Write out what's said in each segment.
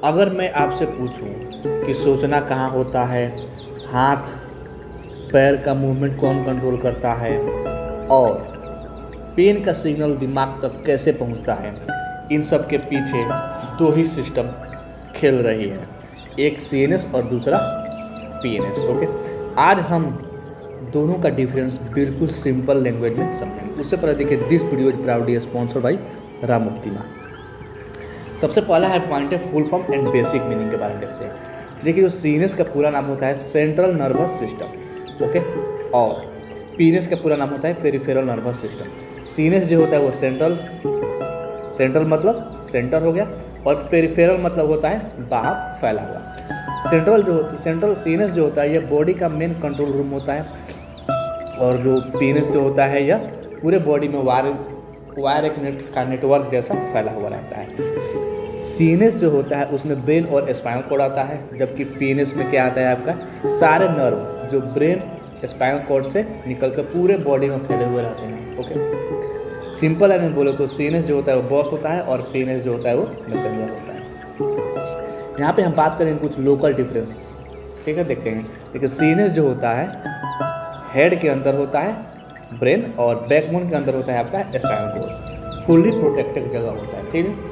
अगर मैं आपसे पूछूं कि सोचना कहाँ होता है, हाथ पैर का मूवमेंट कौन कंट्रोल करता है और पेन का सिग्नल दिमाग तक कैसे पहुंचता है, इन सब के पीछे दो ही सिस्टम खेल रही है, एक सीएनएस और दूसरा पीएनएस। ओके, आज हम दोनों का डिफरेंस बिल्कुल सिंपल लैंग्वेज में समझेंगे। उससे पहले देखिए, this video is proudly sponsored by Ram optima. सबसे पहला है पॉइंट है full form and basic meaning के बारे में देखते हैं। देखिए, जो सीएनएस का पूरा नाम होता है सेंट्रल नर्वस सिस्टम, ओके, और पीएनएस का पूरा नाम होता है पेरिफेरल नर्वस सिस्टम। सीएनएस जो होता है वो सेंट्रल मतलब सेंटर हो गया, और पेरिफेरल मतलब होता है बाहर फैला हुआ। सेंट्रल सीएनएस जो होता है ये बॉडी का मेन कंट्रोल रूम होता है, और जो पीएनएस जो होता है यह पूरे बॉडी में वायर का नेटवर्क जैसा फैला हुआ रहता है। सीएनएस जो होता है उसमें ब्रेन और स्पाइनल कॉर्ड आता है, जबकि पीएनएस में क्या आता है, आपका सारे नर्व जो ब्रेन स्पाइनल कॉर्ड से निकलकर पूरे बॉडी में फैले हुए रहते हैं। ओके, सिंपल है, मैं बोले तो सीएनएस जो होता है वो बॉस होता है और पीएनएस जो होता है वो मैसेंजर होता है। यहाँ पे हम बात करेंगे कुछ लोकल डिफरेंस, ठीक है, देखते हैं। देखिए, सीएनएस जो होता है हेड के अंदर होता है ब्रेन, और बैकबोन के अंदर होता है आपका स्पाइनल कॉर्ड, फुल्ली प्रोटेक्टेड जगह होता है, ठीक है।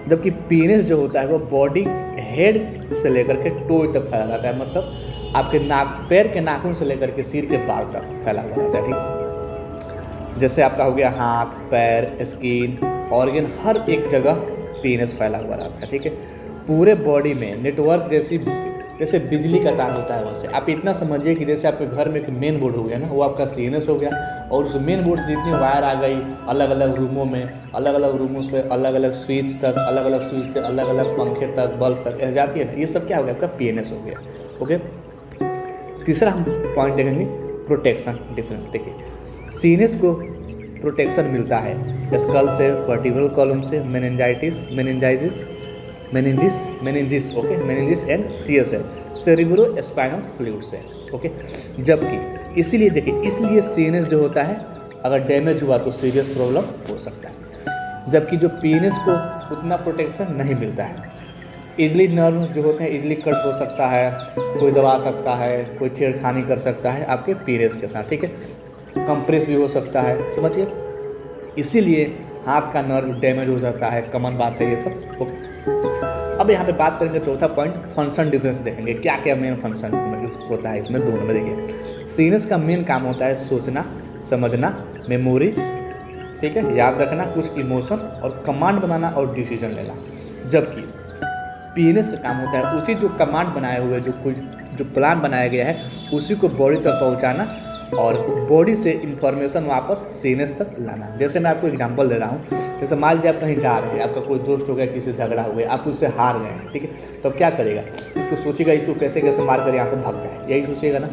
जबकि पीएनएस जो होता है वो बॉडी हेड से लेकर के टो तक फैला रहता है, मतलब आपके पैर के नाखून से लेकर के सिर के बाल तक फैला हुआ रहता है, ठीक। जैसे आपका हो गया हाथ पैर स्किन ऑर्गन, हर एक जगह पीएनएस फैला हुआ रहता है, ठीक है। पूरे बॉडी में नेटवर्क जैसे बिजली का तार होता है, वैसे आप इतना समझिए कि जैसे आपके घर में एक मेन बोर्ड हो गया ना, वो आपका सीएनएस हो गया, और उस मेन बोर्ड से जितनी वायर आ गई अलग अलग रूमों में, अलग अलग रूमों से अलग अलग स्विच तक, अलग अलग स्विच से अलग अलग पंखे तक, बल्ब तक जाती है ना, ये सब क्या हो गया, आपका पीएनएस हो गया। ओके, तीसरा हम पॉइंट देखेंगे प्रोटेक्शन डिफरेंस। देखिए, सीएनएस को प्रोटेक्शन मिलता है स्कल से, वर्टिब्रल कॉलम से, meninges okay, meninges and CSF cerebro spinal fluid से। ओके, जबकि इसलिए सीएनएस जो होता है अगर डैमेज हुआ तो सीरियस प्रॉब्लम हो सकता है, जबकि जो पीएनएस को उतना प्रोटेक्शन नहीं मिलता है। इजली नर्व जो होते हैं इजली कट हो सकता है, कोई दबा सकता है, कोई छेड़खानी कर सकता है आपके पीएनएस के साथ, ठीक है, कंप्रेस भी हो सकता है, समझिए। इसीलिए हाथ का नर्व डैमेज हो जाता है, कॉमन बात है ये सब। ओके, अब यहाँ पे बात करेंगे चौथा पॉइंट, फंक्शन डिफरेंस देखेंगे, क्या क्या मेन फंक्शन होता है इसमें दोनों में। देखिए, सीएनएस का मेन काम होता है सोचना, समझना, मेमोरी, ठीक है, याद रखना कुछ इमोशन, और कमांड बनाना और डिसीजन लेना। जबकि पीएनएस का काम होता है उसी जो कमांड बनाए हुए जो प्लान बनाया गया है उसी को बॉडी तक पहुँचाना, और बॉडी से इंफॉर्मेशन वापस सीएनएस तक लाना। जैसे मैं आपको एग्जांपल दे रहा हूँ, जैसे मान लीजिए आप कहीं जा रहे हैं, आपका कोई दोस्त हो गया, किसी से झगड़ा हो गया, आप उससे हार गए हैं, ठीक है, तब क्या करेगा, उसको सोचेगा इसको कैसे कैसे मार कर यहाँ से भाग जाए, यही सोचिएगा ना,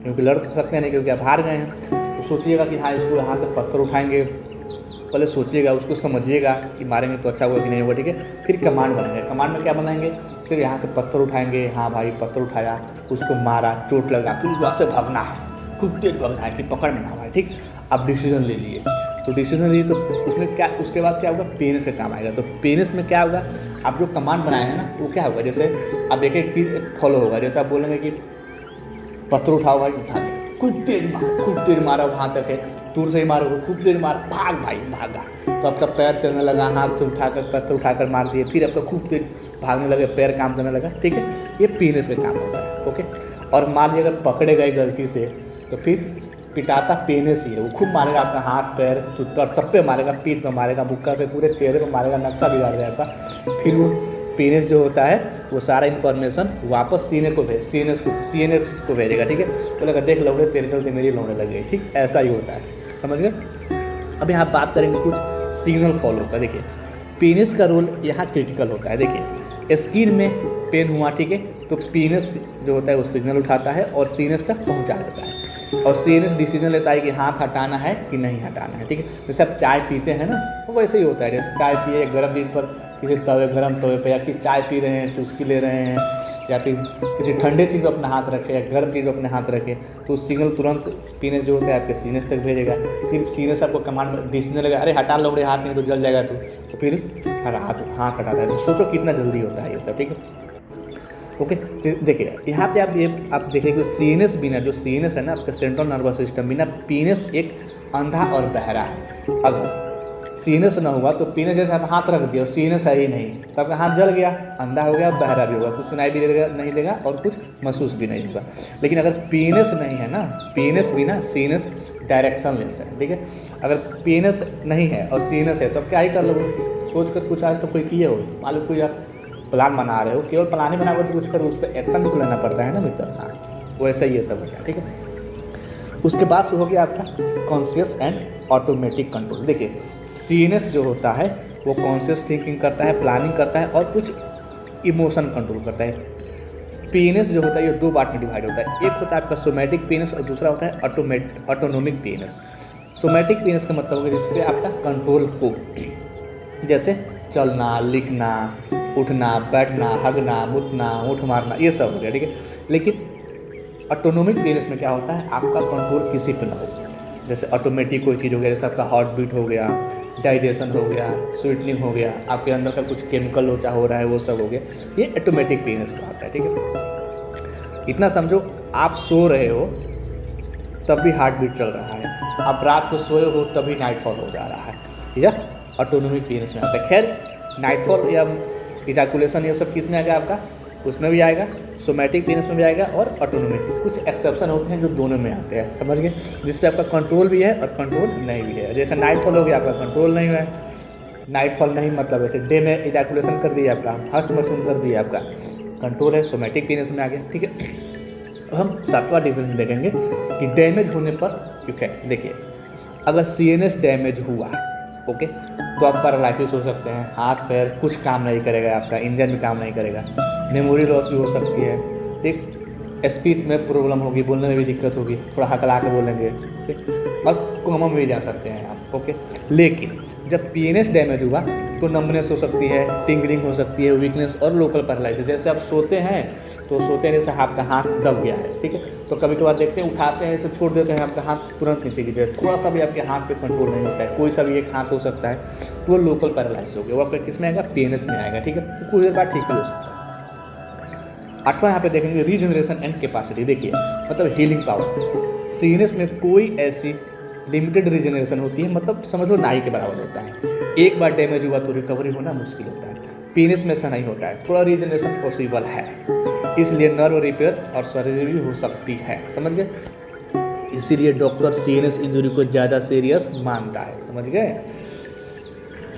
क्योंकि लड़ तो सकते हैं नहीं, क्योंकि आप हार गए हैं। तो सोचिएगा कि हाँ इसको यहाँ से पत्थर उठाएंगे, पहले सोचिएगा, उसको समझिएगा कि मारेंगे तो अच्छा होगा कि नहीं होगा, ठीक है। फिर कमांड बनाएंगे, कमांड में क्या बनाएंगे, सिर्फ यहाँ से पत्थर उठाएंगे, हाँ भाई पत्थर उठाया, उसको मारा, चोट लगा, फिर वहाँ से भागना है, खूब तेज भागना है कि पकड़ में ना आए, ठीक। आप डिसीजन ले लिए, तो डिसीजन लिए तो उसमें क्या, उसके बाद क्या होगा, पीएनएस का काम आएगा। तो पीएनएस में क्या होगा, आप जो कमांड बनाए हैं ना वो क्या होगा, जैसे अब एक एक चीज़ फॉलो होगा। जैसे आप बोलेंगे कि पत्थर उठाओ भाई, उठा ले, खूब तेज मारा, वहाँ तक है, दूर से ही मारोगे, खूब तेज मार, भाग भाई, भागा, तो आपका पैर चलने लगा, हाथ से उठाकर पत्थर उठाकर मार दिए, फिर आपका खूब तेज भागने लगे, पैर काम करने लगा, ठीक है, ये पीएनएस का काम होता है। ओके, और मान लीजिए अगर पकड़े गए गलती से तो फिर पिटाता पीएनएस ही है, वो खूब मारेगा, आपका हाथ पैर चुत्तर सब पे मारेगा, पीठ पे मारेगा, बुक्का से पूरे चेहरे पे मारेगा, नक्शा बिगाड़ जाएगा। फिर वो पीएनएस जो होता है वो सारा इन्फॉर्मेशन वापस सीएनएस को भेजेगा, ठीक है, तो लगा देख लौड़े तेरे चलते मेरी लौड़े लगे, ठीक, ऐसा ही होता है, समझ गए। अब यहाँ बात करेंगे कुछ सिग्नल फॉलो का। देखिए, पीएनएस का रोल यहाँ क्रिटिकल होता है। देखिए, स्किन में पेन हुआ, ठीक है, तो पीएनएस जो होता है वो सिग्नल उठाता है और सीएनएस तक पहुंचा देता है, और सीएनएस डिसीजन लेता है कि हाथ हटाना है कि नहीं हटाना है, ठीक है। जैसे आप चाय पीते हैं ना, तो वैसे ही होता है, जैसे चाय पिए गर्म दिन पर किसी गर्म तवे पे, या कि चाय पी रहे हैं चुस्की ले रहे हैं, या फिर किसी ठंडे चीज़ पर अपना हाथ रखे या गर्म चीज़ अपने हाथ रखे, तो सिग्नल तुरंत सीनेस जो होता है आपके सीनेस तक भेजेगा। फिर सीनेस आपको कमांड दिखने लगा, अरे हटा लो हाथ, नहीं तो जल जाएगा तो फिर हाथ हटाता है। तो सोचो कितना जल्दी होता है ये सब, ठीक है। ओके, देखिए यहाँ पे आप देखिए कि सीनेस बिना, जो सीनेस है ना आपका सेंट्रल नर्वस सिस्टम, बिना पीनेस एक अंधा और बहरा है। अगर सीनेस ना हुआ तो पीनेस जैसे आप हाथ रख दिया, सीनेस है ही नहीं, तो आपका हाथ जल गया, अंधा हो गया, बहरा भी होगा, कुछ सुनाई भी नहीं देगा और कुछ महसूस भी नहीं होगा। लेकिन अगर पीनेस नहीं है ना, पीनेस बिना सीनेस डायरेक्शन लेस है, ठीक है। अगर पीनेस नहीं है और सीनेस है तो आप क्या ही कर लोगे, सोच कर कुछ आज तो कोई किए हो, मान लो कोई आप प्लान बना रहे हो, केवल प्लान ही बना तो कुछ करो, उस पर एक्शन भी तो लेना पड़ता है ना मित्र। हाँ, वैसा ही ये सब हो गया, ठीक है। उसके बाद से हो गया आपका कॉन्शियस एंड ऑटोमेटिक कंट्रोल। देखिए सीनेस जो होता है वो कॉन्शियस थिंकिंग करता है, प्लानिंग करता है और कुछ इमोशन कंट्रोल करता है। पीनेस जो होता है ये दो पार्ट में डिवाइड होता है, एक होता है आपका सोमैटिक पीनेस और दूसरा होता है ऑटोनोमिक पीनेस। सोमैटिक पीनेस का मतलब होगा जिस पे आपका कंट्रोल हो, जैसे चलना, लिखना, उठना, बैठना, हगना, मुतना, ऊँट मारना, ये सब हो गया, ठीक है। लेकिन ऑटोनोमिक पीनेस में क्या होता है, आपका कंट्रोल किसी पे ना हो। जैसे ऑटोमेटिक कोई चीज़ हो गया, जैसे आपका हार्ट बीट हो गया, डाइजेशन हो गया, स्वीटनिंग हो गया, आपके अंदर का कुछ केमिकल लोचा हो रहा है, वो सब हो गया, ये ऑटोमेटिक पीनेस का आता है, ठीक है। इतना समझो, आप सो रहे हो तब भी हार्ट बीट चल रहा है, आप रात को सोए हो तभी नाइटफॉल हो जा रहा है, यह ऑटोनोमिक पीनेस में आता है। खैर नाइटफॉल या इजैकुलेशन ये सब किस में आएगा आपका, उसमें भी आएगा, सोमैटिक पीनेस में भी आएगा और ऑटोनोमिक। कुछ एक्सेप्शन होते हैं जो दोनों में आते हैं, समझ गए, जिसपे आपका कंट्रोल भी है और कंट्रोल नहीं भी है। जैसे नाइटफॉल हो गया, आपका कंट्रोल नहीं है, नाइटफॉल नहीं मतलब ऐसे डे में इजैकुलेशन कर दिया आपका, हर्ष मथुन कर दिया आपका, कंट्रोल है, सोमैटिक पीनेस में आ गया, ठीक है। अब हम 7वां डिफरेंस देखेंगे कि डैमेज होने पर इफेक्ट। देखिए अगर सीएनएस डैमेज हुआ, ओके, तो आप पैरालिसिस हो सकते हैं, हाथ पैर कुछ काम नहीं करेगा, आपका इंजन भी काम नहीं करेगा, मेमोरी लॉस भी हो सकती है, ठीक, स्पीच में प्रॉब्लम होगी, बोलने में भी दिक्कत होगी, थोड़ा हकला के बोलेंगे, ठीक, और कोमा में भी जा सकते हैं आप, ओके। लेकिन जब पीएनएस डैमेज हुआ तो नंबनेस हो सकती है, टिंगलिंग हो सकती है, वीकनेस और लोकल पैरालिसिस। जैसे आप सोते हैं तो सोते हैं जैसे आपका हाथ दब गया है, ठीक है, तो कभी कभार देखते हैं उठाते हैं, ऐसे छोड़ देते हैं, आपका हाथ तुरंत नीचे गिर जाए, थोड़ा सा भी आपके हाथ पे कंट्रोल नहीं होता है, कोई सा भी एक हाथ हो सकता है, वो लोकल पैरालिसिस हो गया, वो आपका किस में आएगा, पीएनएस में आएगा, ठीक है। कुछ देर बाद ठीक भी हो सकता है। 8वां यहाँ पे देखेंगे रीजनरेशन एंड कैपेसिटी। देखिए मतलब हीलिंग पावर। सीएनएस में कोई ऐसी लिमिटेड रीजनरेशन होती है, मतलब समझ लो नाई के बराबर होता है, एक बार डैमेज हुआ तो रिकवरी होना मुश्किल होता है। पीएनएस में ऐसा नहीं होता है, थोड़ा रीजनरेशन पॉसिबल है, इसलिए नर्व रिपेयर और सर्जरी भी हो सकती है, समझ गए। इसीलिए डॉक्टर सीएनएस इंजरी को ज़्यादा सीरियस मानता है, समझ गए।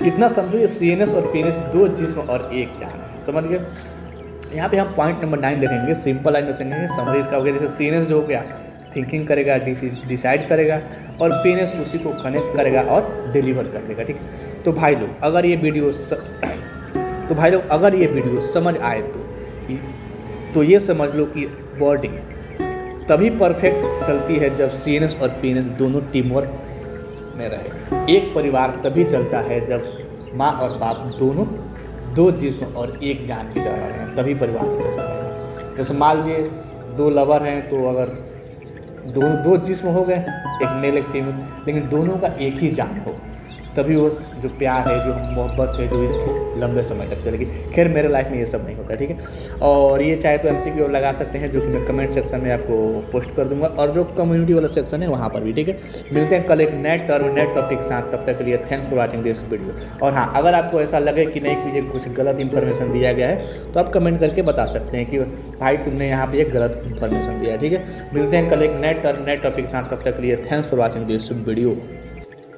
इतना समझो, ये सीएनएस और पीएनएस दो जिस्म और एक जान है, समझ गए। यहाँ पे हम पॉइंट नंबर 9 देखेंगे, सिंपल लाइन में देखेंगे, समरी इसका हो गया। जैसे सीएनएस जो हो गया थिंकिंग करेगा, डिसाइड करेगा, और पीएनएस उसी को कनेक्ट करेगा और डिलीवर कर देगा, ठीक है। तो भाई लोग अगर ये वीडियो समझ आए तो ये समझ लो कि बॉडी तभी परफेक्ट चलती है जब सीएनएस और पीएनएस दोनों टीम वर्क में रहे। एक परिवार तभी चलता है जब माँ और बाप दोनों दो जिस्म और एक जान की तरह रहें, तभी परिवार चल सकता है। जैसे मान लीजिए दो लवर हैं, तो अगर दो जिस्म हो गए, एक मेल एक फीमेल, लेकिन दोनों का एक ही जान हो, तभी वो जो प्यार है, जो मोहब्बत है, जो इसको लंबे समय तक चलेगी। खैर मेरे लाइफ में ये सब नहीं होता, ठीक है। और ये चाहे तो MCQ लगा सकते हैं, जो कि मैं कमेंट सेक्शन में आपको पोस्ट कर दूंगा, और जो कम्युनिटी वाला सेक्शन है वहाँ पर भी, ठीक है। मिलते हैं कल एक नए टर्म नए टॉपिक के साथ, तब तक के लिए thanks for watching this video. और हाँ, अगर आपको ऐसा लगे कि नहीं मुझे कुछ गलत इन्फॉर्मेशन दिया गया है, तो आप कमेंट करके बता सकते हैं कि भाई तुमने यहाँ पर एक गलत इन्फॉर्मेशन दिया है, ठीक है। मिलते हैं कल एक नए टर्म नए टॉपिक के साथ, तब तक के लिए thanks for watching this video.